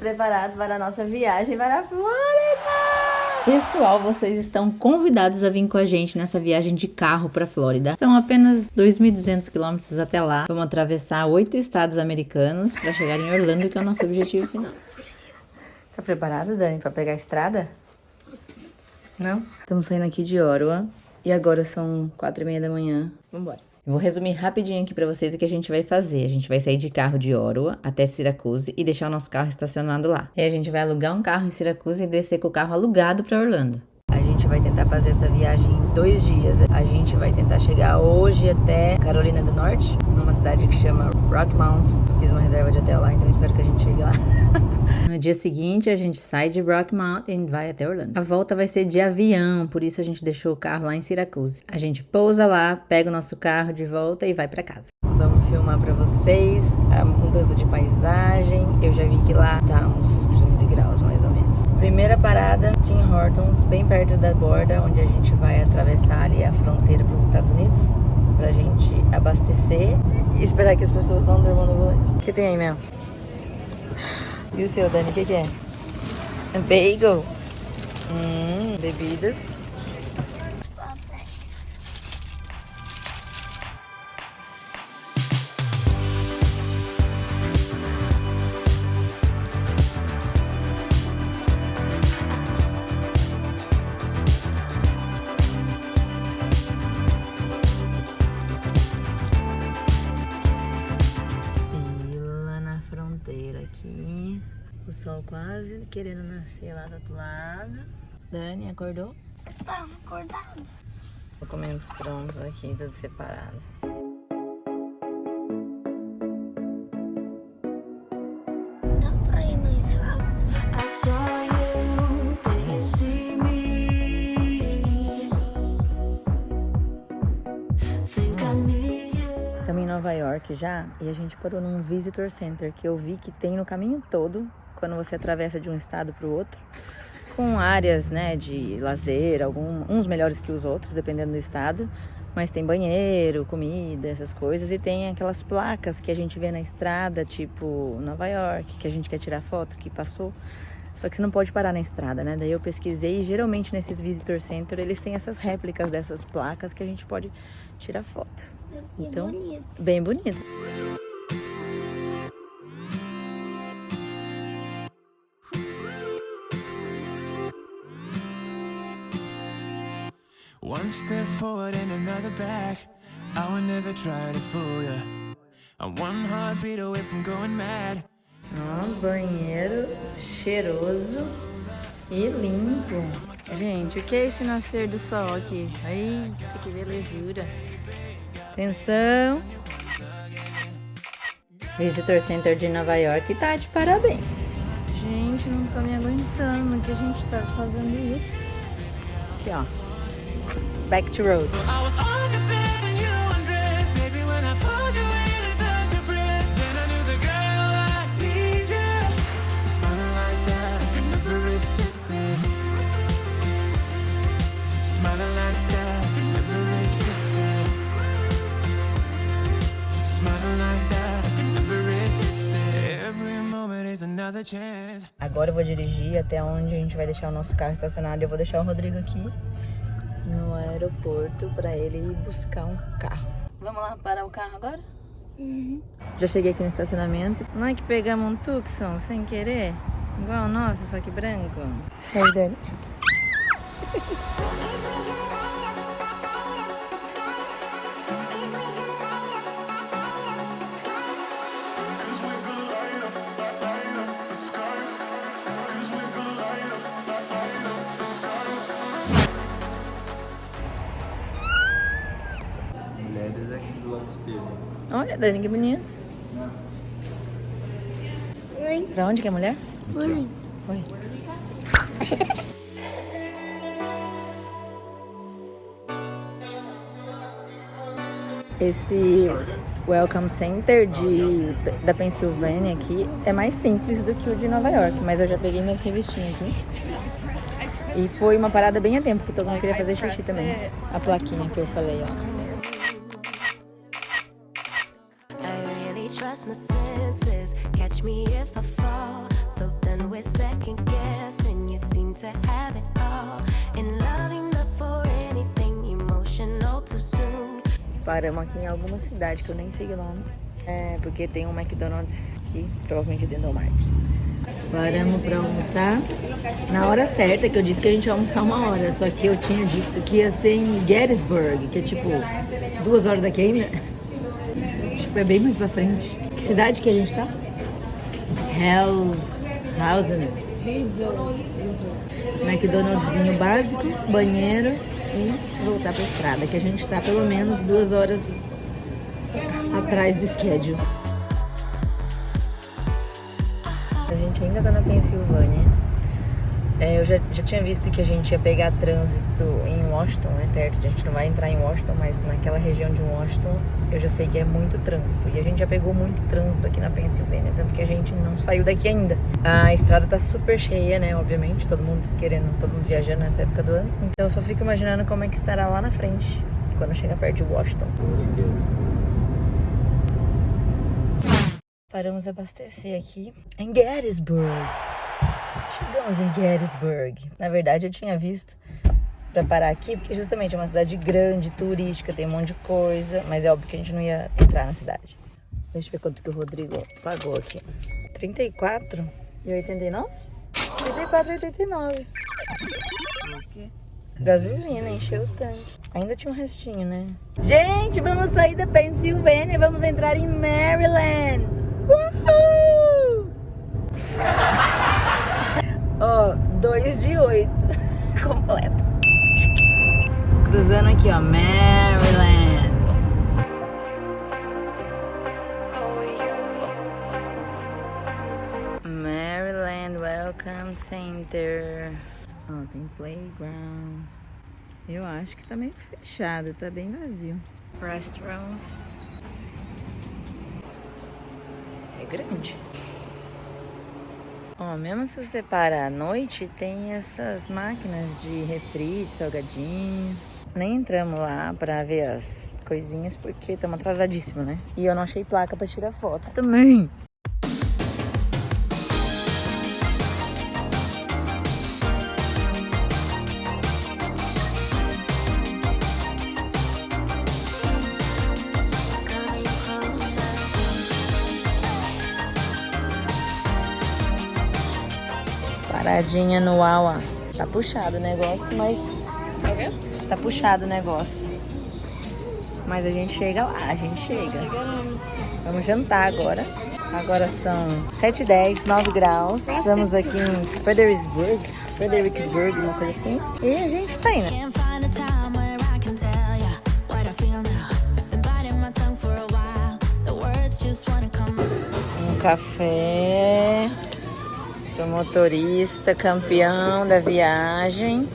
preparado para a nossa viagem para a Flórida. Pessoal, vocês estão convidados a vir com a gente nessa viagem de carro para a Flórida. São apenas 2.200 quilômetros até lá. Vamos atravessar 8 estados americanos para chegar em Orlando, que é o nosso objetivo final. Tá preparado, Dani, para pegar a estrada? Não? Estamos saindo aqui de Ottawa e agora são 4h30 da manhã. Vambora. Eu vou resumir rapidinho aqui pra vocês o que a gente vai fazer. A gente vai sair de carro de Ottawa até Syracuse e deixar o nosso carro estacionado lá. Aí a gente vai alugar um carro em Syracuse e descer com o carro alugado pra Orlando. A gente vai tentar fazer essa viagem em 2 dias. A gente vai tentar chegar hoje até Carolina do Norte, numa cidade que chama Rocky Mount. Eu fiz uma reserva de hotel lá, então espero que a gente chegue lá. No dia seguinte, a gente sai de Rocky Mount e vai até Orlando. A volta vai ser de avião, por isso a gente deixou o carro lá em Syracuse. A gente pousa lá, pega o nosso carro de volta e vai pra casa. Vamos filmar pra vocês a mudança de paisagem. Eu já vi que lá tá uns 15 graus, mais ou menos. Primeira parada, Tim Hortons, bem perto da borda, onde a gente vai atravessar ali a fronteira pros Estados Unidos, pra gente abastecer e esperar que as pessoas não durmam no volante. O que tem aí, Mel? E o seu, Dani, o que é? Bagel. Bebidas. Aqui, o sol quase querendo nascer lá do outro lado. Dani, acordou? Tava acordado. Vou comer os prontos aqui, todos separados. Dá pra ir mais rápido. I saw you, can you see me? Think I need you. Estamos em Nova York já e a gente parou num visitor center que eu vi que tem no caminho todo, quando você atravessa de um estado para o outro, com áreas, né, de lazer, uns melhores que os outros, dependendo do estado, mas tem banheiro, comida, essas coisas, e tem aquelas placas que a gente vê na estrada, tipo Nova York, que a gente quer tirar foto, que passou. Só que você não pode parar na estrada, né? Daí eu pesquisei e geralmente nesses visitor center eles têm essas réplicas dessas placas que a gente pode tirar foto. Então, bonito. bem bonito. One step forward and another back. I would never try to fool ya. I'm one heartbeat away from going mad. Banheiro cheiroso e limpo. Gente, o que é esse nascer do sol aqui? Eita, que belezura. Atenção. Visitor Center de Nova York tá de parabéns. Gente, não tô me aguentando que a gente tá fazendo isso. Aqui, ó. Back to road. I was on the bed when you undressed. Maybe when I pulled you in and felt your breath, then I knew the girl I need you. You're smiling like that, I could never resist it. Smiling like that, I could never resist it. Smiling like that, I could never resist it. Every moment is another chance. Agora eu vou dirigir até onde a gente vai deixar o nosso carro estacionado. Eu vou deixar o Rodrigo aqui no aeroporto para ele ir buscar um carro. Vamos lá parar o carro agora? Já cheguei aqui no estacionamento. Não é que pegamos um Tucson sem querer? Igual o nosso, só que branco. Aí, Dani. Mulheres aqui do lado esquerdo. Olha, Dani, que bonito. Oi. Pra onde que é a mulher? Oi. Oi. Esse Welcome Center da Pensilvânia aqui é mais simples do que o de Nova York, mas eu já peguei minhas revistinhas aqui. E foi uma parada bem a tempo, que todo mundo queria fazer xixi também. A plaquinha que eu falei, ó. I really trust my senses. Catch me if I fall. So then me second guessing. You seem to have it all. And loving love for anything emotional too soon. Paramos aqui em alguma cidade que eu nem sei o nome. É, porque tem um McDonald's aqui, provavelmente dentro do Walmart. Paramos pra almoçar na hora certa, que eu disse que a gente ia almoçar 1 hora. Só que eu tinha dito que ia ser em Gettysburg, que é tipo 2 horas daqui ainda. Tipo, é bem mais pra frente. Que cidade que a gente tá? Hausen. McDonald'szinho básico, banheiro e voltar pra estrada, que a gente tá pelo menos 2 horas atrás do schedule. A gente ainda tá na Pensilvânia. Eu já tinha visto que a gente ia pegar trânsito em Washington, né, perto. A gente não vai entrar em Washington, mas naquela região de Washington eu já sei que é muito trânsito. E a gente já pegou muito trânsito aqui na Pensilvânia, tanto que a gente não saiu daqui ainda. A estrada tá super cheia, né, obviamente, todo mundo viajando nessa época do ano. Então eu só fico imaginando como é que estará lá na frente, quando chegar perto de Washington. Paramos a abastecer aqui em Gettysburg. Chegamos em Gettysburg. Na verdade, eu tinha visto pra parar aqui, porque justamente é uma cidade grande, turística, tem um monte de coisa. Mas é óbvio que a gente não ia entrar na cidade. Deixa eu ver quanto que o Rodrigo pagou aqui. R$34,89? R$34,89. Gasolina, encheu o tanque. Ainda tinha um restinho, né? Gente, vamos sair da Pensilvânia. Vamos entrar em Maryland. Uhul! Ó, 2 de 8 completo. Cruzando aqui, ó, Maryland. Maryland Welcome Center. Ó, tem playground. Eu acho que tá meio fechado, tá bem vazio. Restaurants. Isso é grande. Ó, mesmo se você parar à noite, tem essas máquinas de refri, de salgadinho. Nem entramos lá pra ver as coisinhas, porque estamos atrasadíssimos, né? E eu não achei placa pra tirar foto também. Paradinha no Wawa. Tá puxado o negócio, mas... Tá puxado o negócio. Mas a gente chega lá, a gente chega. Vamos jantar agora. Agora são 7h10, 9 graus. Estamos aqui em Fredericksburg, uma coisa assim. E a gente tá indo. Can't find a time where I can tell ya what I feel now. Been biting my tongue for a while. The words just wanna come. Um café pro motorista, campeão da viagem.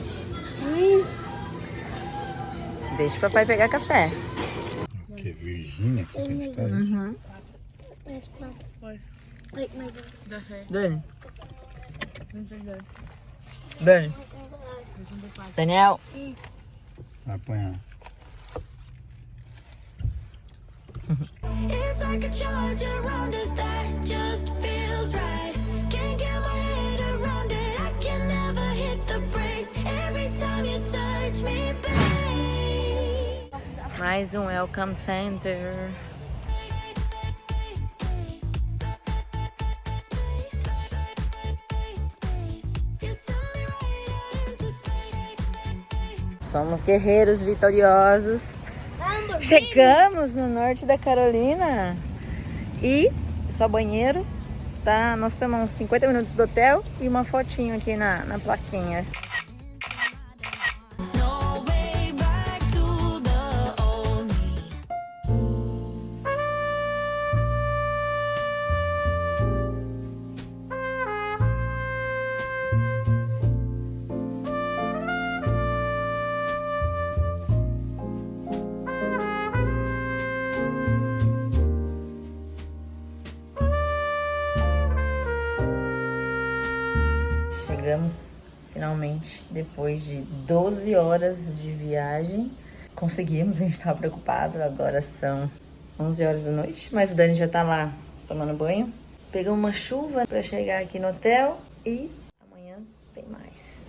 Deixa o papai pegar café. O que? Virgínia que tem que estar? Uhum. Dani. Dani. Daniel. Vai apanhar. It's like a charge around us that just feels right. Can't get my head around it. I can never hit the brakes. Every time you touch me, babe. Mais um Welcome Center. Somos guerreiros vitoriosos. Chegamos no norte da Carolina. E só banheiro. Tá, nós estamos a uns 50 minutos do hotel e uma fotinho aqui na plaquinha. No way back to the old me. Chegamos finalmente, depois de 12 horas de viagem. Conseguimos, a gente estava preocupado. Agora são 11 horas da noite, mas o Dani já tá lá tomando banho. Pegamos uma chuva para chegar aqui no hotel e amanhã tem mais.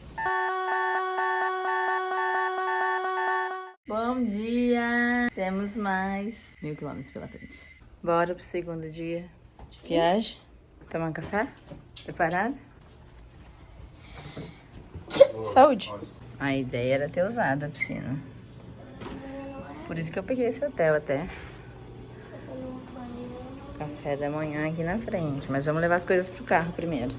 Bom dia! Temos mais 1000 quilômetros pela frente. Bora pro segundo dia de viagem. Tomar um café? Preparado? Saúde! A ideia era ter usado a piscina. Por isso que eu peguei esse hotel até. Café da manhã aqui na frente. Mas vamos levar as coisas pro carro primeiro.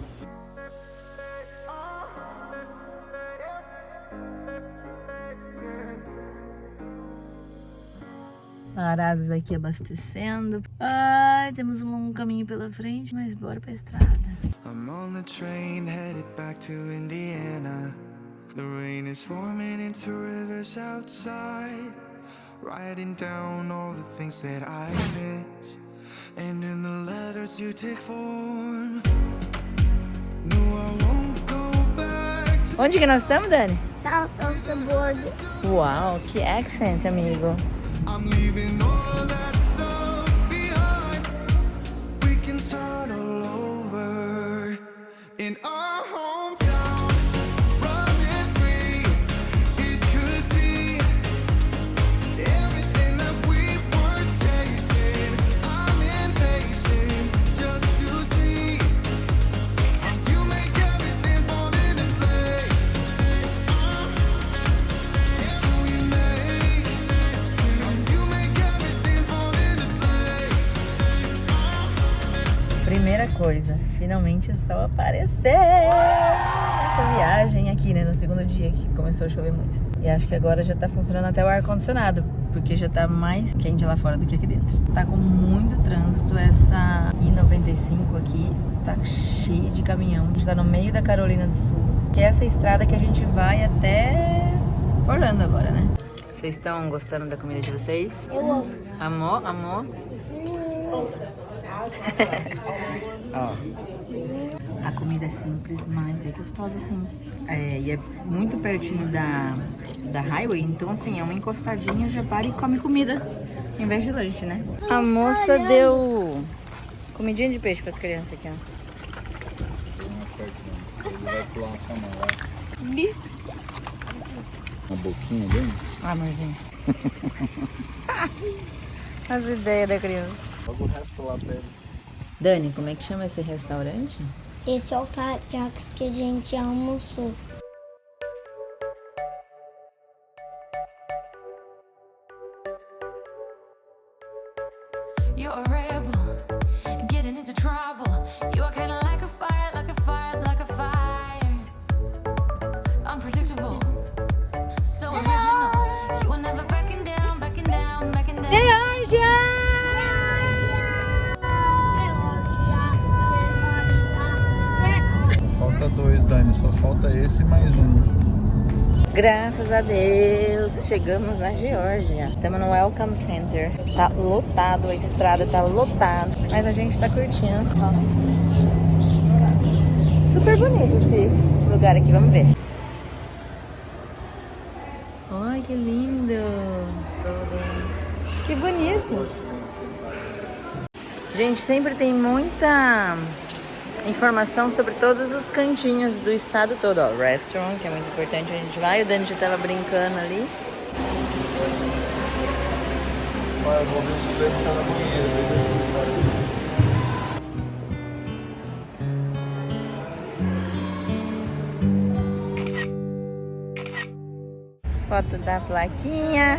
Parados aqui abastecendo. Ai, temos um longo caminho pela frente, mas bora pra estrada. I'm on the train headed back to Indiana. The rain is forming into rivers outside, writing down all the things that I miss, and in the letters you take form. No, I won't go back to Onde que nós estamos, Dani? South of the border. Uau, que accent, amigo. I'm leaving all that stuff behind. We can start all over in our hometown, running free. It could be everything that we were chasing. I'm impatient just to see you make everything fall into place. We make you make everything fall into place. Primeira coisa, finalmente o sol apareceu nessa viagem aqui, né? No segundo dia que começou a chover muito. E acho que agora já tá funcionando até o ar-condicionado, porque já tá mais quente lá fora do que aqui dentro. Tá com muito trânsito, essa I-95 aqui tá cheia de caminhão. A gente tá no meio da Carolina do Sul, que é essa estrada que a gente vai até Orlando agora, né? Vocês estão gostando da comida de vocês? Eu amo. Amor, amor? Ó, a comida é simples, mas é gostosa assim. E é muito pertinho da highway, então assim, é uma encostadinha, já para e come comida, em vez de lanche, né? A moça deu comidinha de peixe para as crianças aqui, ó. Mais perto, não. Ele vai pular na sua mão, vai. Na boquinha dele. Ah, amorzinho. As ideias da criança. Joga o resto lá pra eles. Dani, como é que chama esse restaurante? Esse é o Fat Jacks que a gente almoçou. You're a rebel, getting into trouble. You are kinda like a fire, like a fire, like a fire. Unpredictable, so original. You are never backing down, backing down, backing down. Georgia! Falta 2, Dani. Só falta esse e mais um. Graças a Deus, chegamos na Geórgia. Estamos no Welcome Center. Tá lotado, a estrada tá lotada, mas a gente tá curtindo. Ó. Super bonito esse lugar aqui, vamos ver. Ai, que lindo! Que bonito! Gente, sempre tem muita informação sobre todos os cantinhos do estado todo. Ó, restaurant, que é muito importante, a gente vai. O Dani já tava brincando ali. Vai, eu vou ver se o Dani tá na banheira. Vou ver se ele vai. Foto da plaquinha.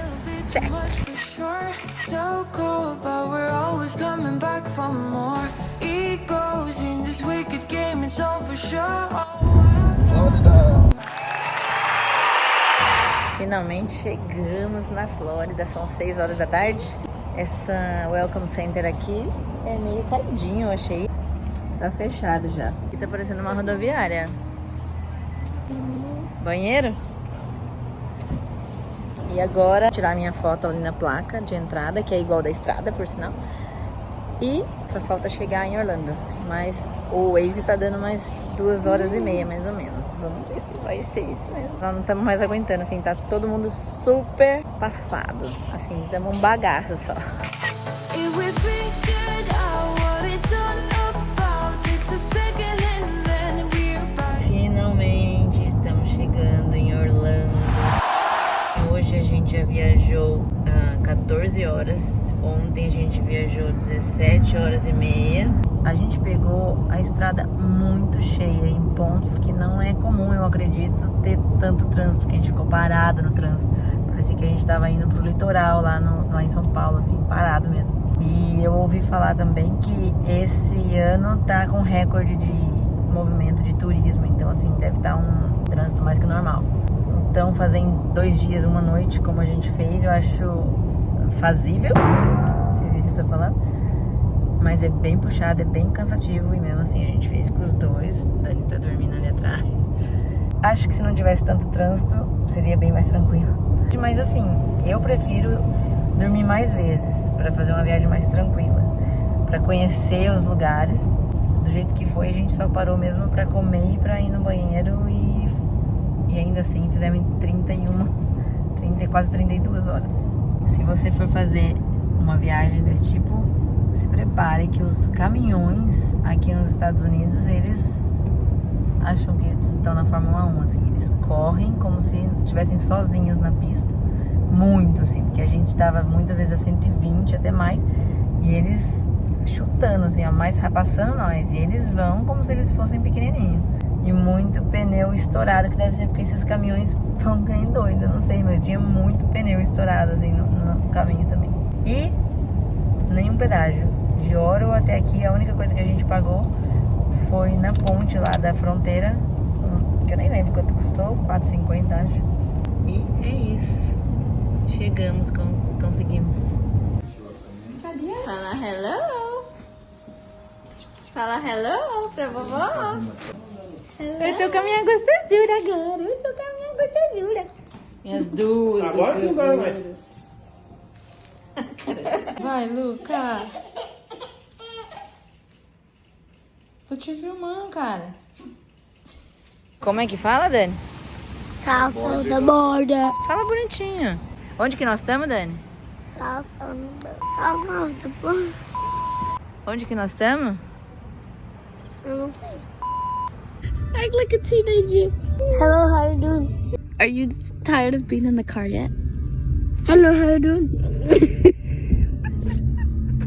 Check. Much for sure, so cold, but we're always coming back for more. Egos in this wicked game, it's all for sure. Flórida! Finalmente chegamos na Flórida, são 6 horas da tarde. Essa Welcome Center aqui é meio caidinho, eu achei. Tá fechado já. Aqui tá parecendo uma rodoviária. Banheiro? E agora, tirar minha foto ali na placa de entrada, que é igual da estrada, por sinal. E só falta chegar em Orlando. Mas o Waze tá dando mais 2 horas e meia, mais ou menos. Vamos ver se vai ser isso mesmo. Nós não estamos mais aguentando, assim, tá todo mundo super passado. Assim, estamos um bagaço só. If we figured out what it's all about, takes a second and then we're já viajou 14 horas. Ontem a gente viajou 17 horas e meia. A gente pegou a estrada muito cheia, em pontos que não é comum, eu acredito, ter tanto trânsito, que a gente ficou parado no trânsito. Parecia que a gente tava indo pro litoral, lá em São Paulo, assim, parado mesmo. E eu ouvi falar também que esse ano tá com recorde de movimento de turismo, então assim, deve estar um trânsito mais que normal. Então fazer em 2 dias, 1 noite, como a gente fez, eu acho fazível, se existe essa palavra. Mas é bem puxado, é bem cansativo, e mesmo assim a gente fez com os dois. Dani tá dormindo ali atrás. Acho que se não tivesse tanto trânsito, seria bem mais tranquilo. Mas assim, eu prefiro dormir mais vezes, pra fazer uma viagem mais tranquila, pra conhecer os lugares. Do jeito que foi, a gente só parou mesmo pra comer e pra ir no banheiro, e ainda assim fizemos em quase 32 horas. Se você for fazer uma viagem desse tipo, se prepare que os caminhões aqui nos Estados Unidos, eles acham que estão na Fórmula 1, assim, eles correm como se estivessem sozinhos na pista, muito, assim, porque a gente tava muitas vezes a 120, até mais, e eles chutando, assim, ó, mais passando nós, e eles vão como se eles fossem pequenininhos, e muito pneu estourado, que deve ser porque esses caminhões vão que nem doido, eu não sei, mas tinha muito pneu estourado, assim, no caminho também. E nenhum pedágio. De Oro até aqui, a única coisa que a gente pagou foi na ponte lá da fronteira, que eu nem lembro quanto custou, R$4,50 acho. E é isso. Chegamos, conseguimos. Cadê? Fala hello. Fala hello pra vovó. Eu tô com a minha gostosura agora. Eu tô com a minha gostosura. Minhas duas. Agora não dá mais. Vai, Luca. Tô te filmando, cara. Como é que fala, Dani? South of the border. Fala bonitinho. Onde que nós estamos, Dani? South of the border. Onde que nós estamos? Eu não sei. Act like a teenager. Hello, how you doing? Are you tired of being in the car yet? Hello, how you doing?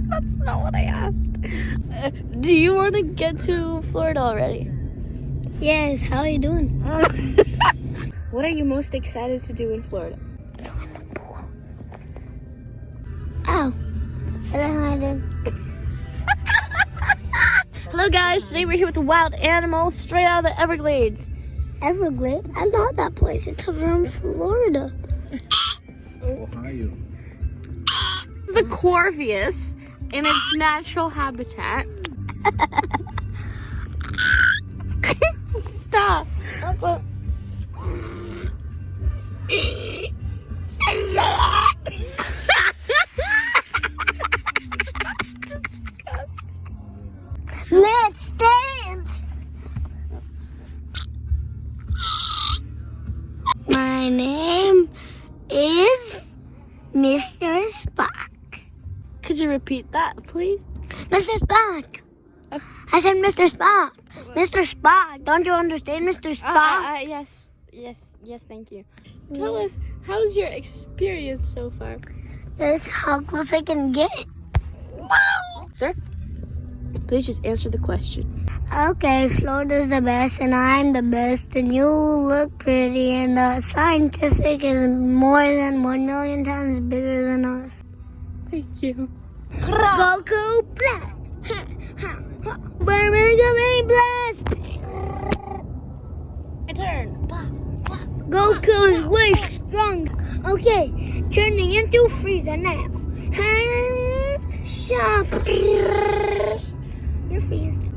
That's not what I asked. Do you want to get to Florida already? Yes, how you doing? What are you most excited to do in Florida? Ow. Hello, how you doing? Hello guys, today we're here with a wild animal straight out of the Everglades. Everglades? I know that place. It's from Florida. Ohio. This is the Corvius in its natural habitat. Stop. Let's dance. My name is Mr. Spock. Could you repeat that, please? Mr. Spock. I said Mr. Spock. Mr. Spock. Don't you understand, Mr. Spock? Yes, thank you. Tell us, how's your experience so far? That's how close I can get. Sir, please just answer the question. Okay, Florida's the best, and I'm the best, and you look pretty, and the scientific is more than 1 million times bigger than us. Thank you. Goku Blast! Bermuda Blast! My turn. Goku is way strong. Okay, turning into Frieza now. You're freezed.